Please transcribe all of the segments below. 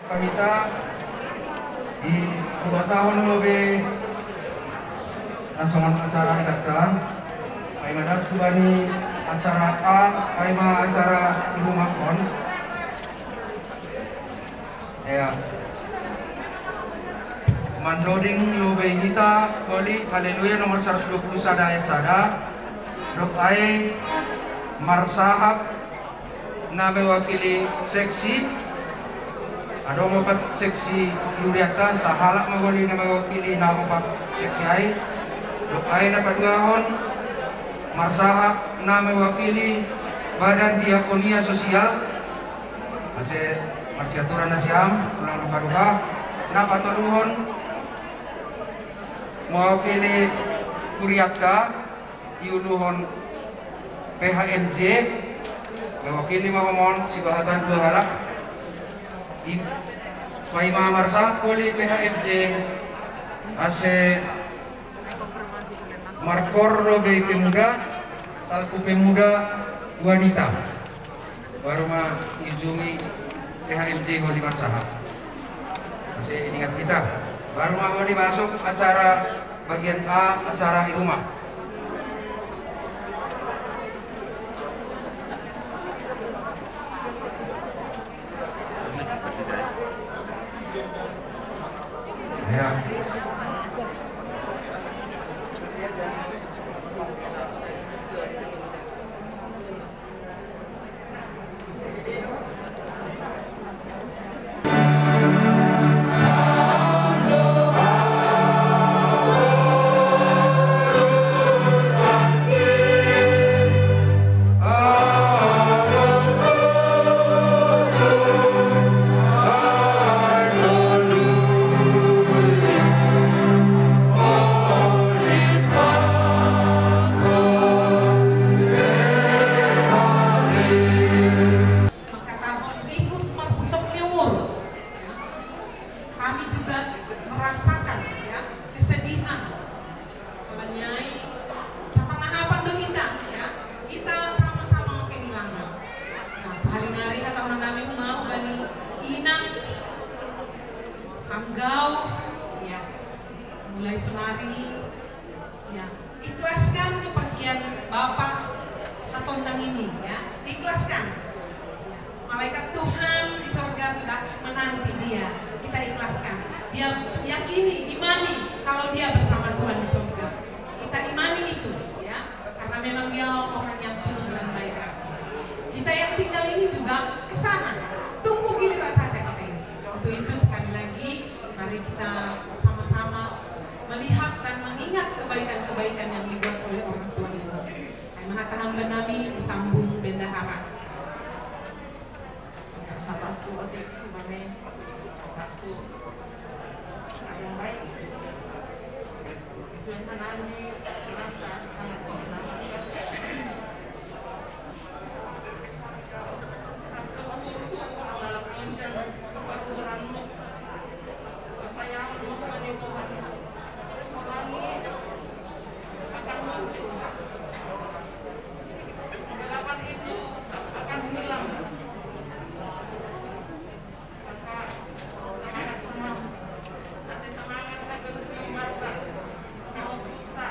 Kamita di pembahasan lobe nasional acara ikata ay madas subani acara A ay acara ibu makon ya mandoding lobe kita koli haleluya nomor 120 sada ayat sada dok ay marsahab na mewakili seksi ada 4 seksi Yuriata sahala magoli na mewakili na 4 seksi ay na paduahon marsahab na mewakili badan diakonia sosial masih marsiaturan na siyam ulang paduha na patuluhon mewakili Kuriata iuluhon PHMJ mewakili mahomon si bahatan dua halak di Paima Marsa Poli PHMJ ase Markor Lobe Pemuda satu pemuda wanita baru mah ijungi PHMJ Holi Marsa masih ingat kita baru mah Holi masuk acara bagian A acara di rumah ya. Mulai senari ya ikhlaskan kepergian Bapak Tatontang ini ya ikhlaskan ya. Malaikat Tuhan di surga sudah menanti dia, kita ikhlaskan, dia yakini, imani kalau dia bersama Tuhan di surga, kita imani itu ya karena memang dia orang yang tulus dan baik. Kita yang tinggal ini juga ke sana, tunggu giliran saja kita ini. Untuk itu sekali lagi mari kita sama-sama melihat dan mengingat kebaikan-kebaikan yang dibuat oleh orang tua ini. Ay mengatakan benami disambung bendahara. Satu otik mana satu yang baik. Tujuan menani merasa sangat berkenan. Dalam lonceng perburanmu, saya menghubungi Tuhan. Langit akan muncul, kegelapan itu akan hilang. Maka semangat teman, kasih semangat agar Marta, mau putra,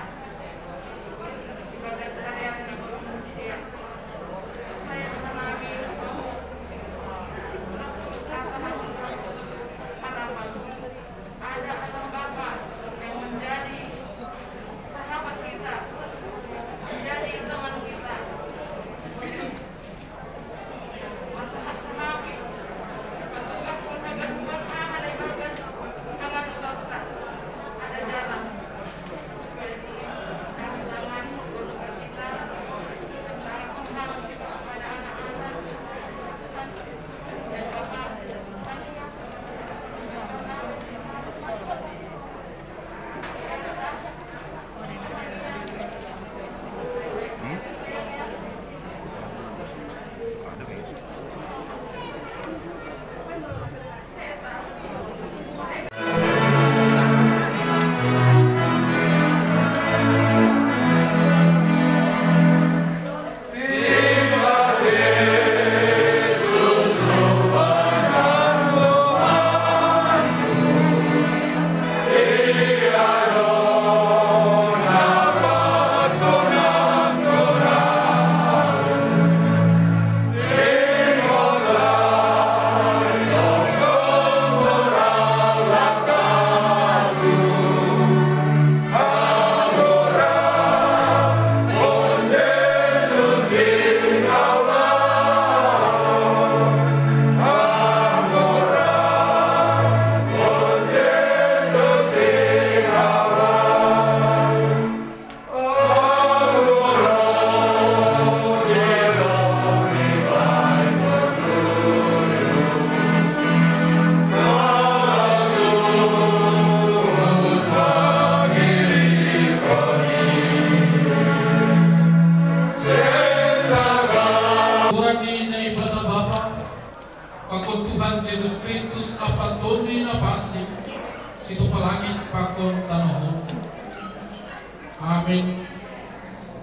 Amin.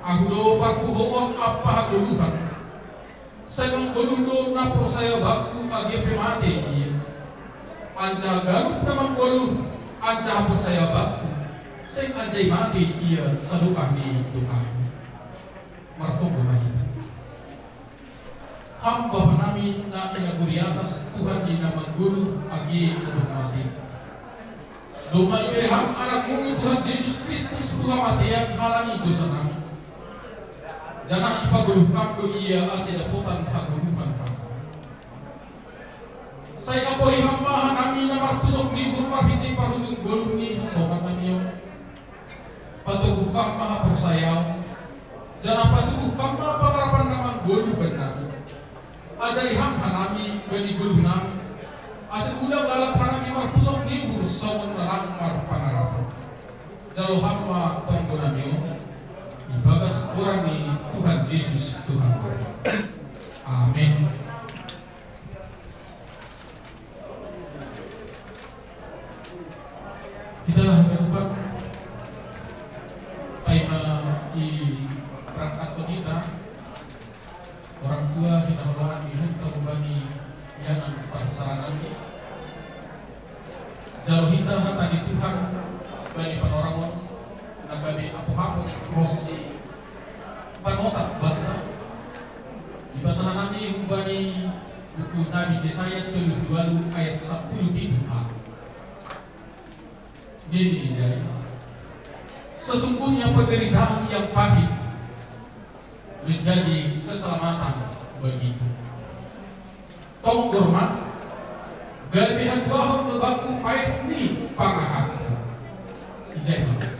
Aku do pakuhoon apa Tuhan. Saya mengkodudo na persaya bakku agi pemati iya. Anja garut namang kolu anja persaya bakku. Saya ajai mati iya saduka di Tuhan. Martobo mahina. Hamba panami na pinaguri atas Tuhan di nama guru agi mati. Doma ibirham anakmu Tuhan Yesus Kristus Tuhan matian halangi dosa kami. Jangan ipaguluhkan ko iya asidaputan paguluhan kami. Saya apoi hamba nami na marpusok ni hurmapiti parujung gulu ni sokan kami. Patugukang maha persayaw. Jangan patugukang maha pangarapan naman gulu benar. Ajari hamba nami bani gulu nami. Asal udah galak panami marpusok ni hur sawon terang mar pangarapan. Jalo hamba tonggo nami ibagas orang ni Tuhan Yesus Tuhan. Amin. Kita berubah tema di perangkat kita orang tua kita melawan minum kembali jangan persarangan ini jauh kita tadi Tuhan bagi penorang dan bagi apa proses di panotak banta di bahasa nanti bagi buku Nabi Yesaya 32 ayat 10 di Tuhan. Ini jadi sesungguhnya penderitaan yang pahit menjadi keselamatan begitu. Tong hormat galihan Tuhan lebaku pahit ni pangahat. Ijai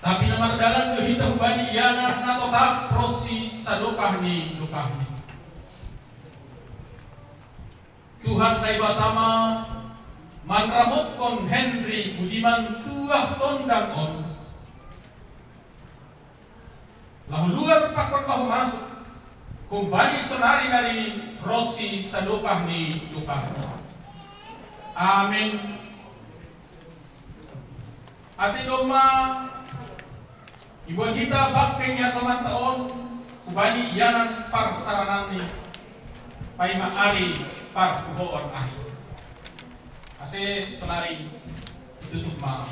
tapi nama dalam kehidupan bani yana na totak prosi sadokah ni dokah ni. Tuhan kay batama manramot kon Henry Budiman tuah tondang on. Lalu luar pakot kau masuk kumbani senari dari prosi sadokah ni dokah ni. Amin. Asidoma ibu kita bakenya sama tahun kubani yanan par saranani pai maari par kuhoon ahi ase senari tutup ma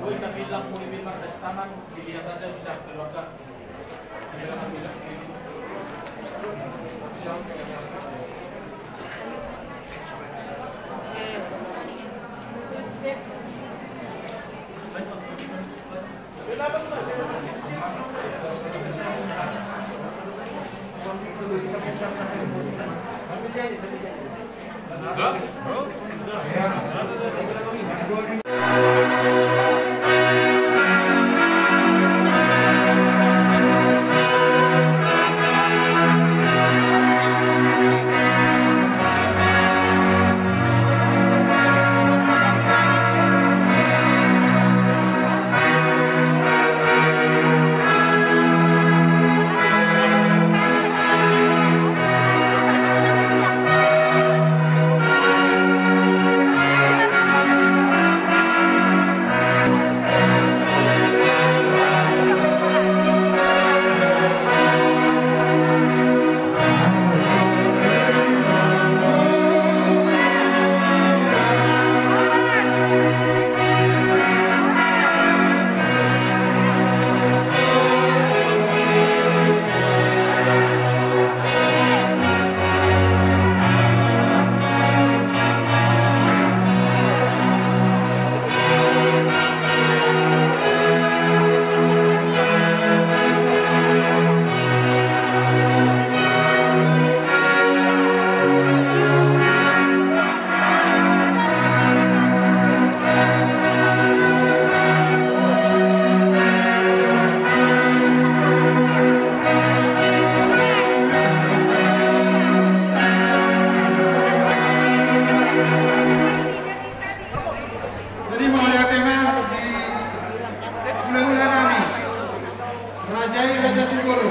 Boy na bilang mo ibig martestaman dilihat aja bisa keluarga Kiai Raja Singkoro.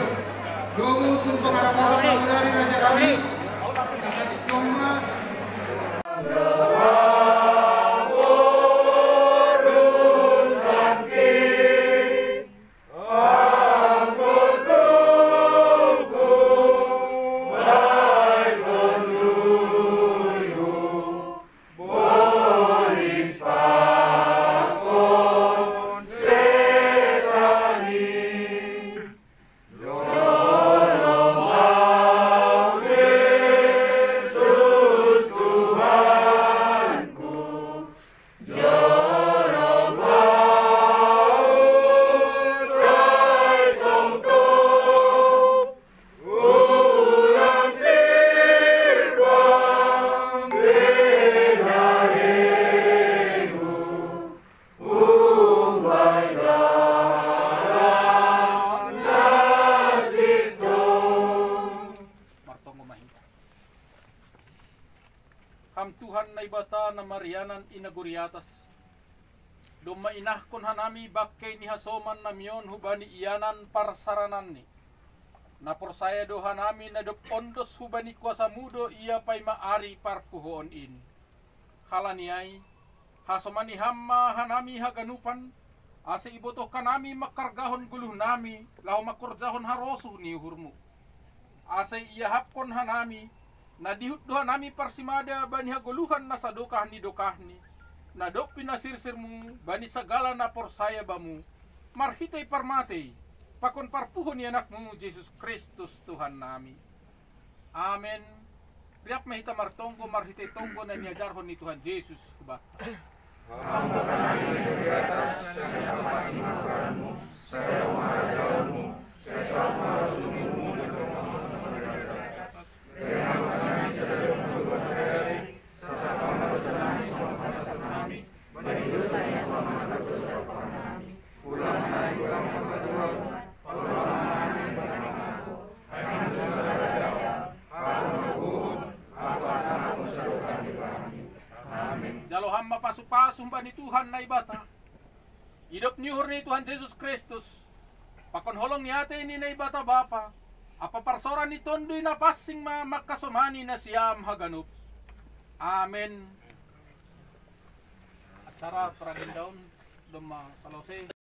Dogo tu pengarah dari Raja kami. Kasih cuma. Ham Tuhan na ibata na marianan inaguriatas. Dumainahkon hanami bakkay ni hasoman na miyon hubani iyanan parsaranan ni. Naporsaya do hanami na ondos hubani kuasa mudo iya pay maari parpuhoon in. Halaniyay, hasomani hamma hanami haganupan, asa iboto kanami makargahon guluh nami, lao makurjahon harosu ni hurmu. Asa iyahapkon hanami, na dihutduhan nami parsimada bani haguluhan na sa dokahni na dok pinasirsirmu bani sagala na porsaya bamu marhitay parmatay pakon parpuhon ni anakmu Jesus Kristus Tuhan nami. Amen. Riap mahita martonggo marhitay tonggo na niajarhon ni Tuhan Jesus ba. Hamba kami di atas saya pasti makaranmu saya mengajarmu saya sama rasulmu Jalo hamma pasupasum ni Tuhan na ibata. Idop niuhur ni Tuhan Jesus Kristus. Pakon holong ni ate ni na ibata bapa. Apa parsoran ni tondoy na passing makasumani na siyam haganup. Amen. Acara peragin daun doma salose.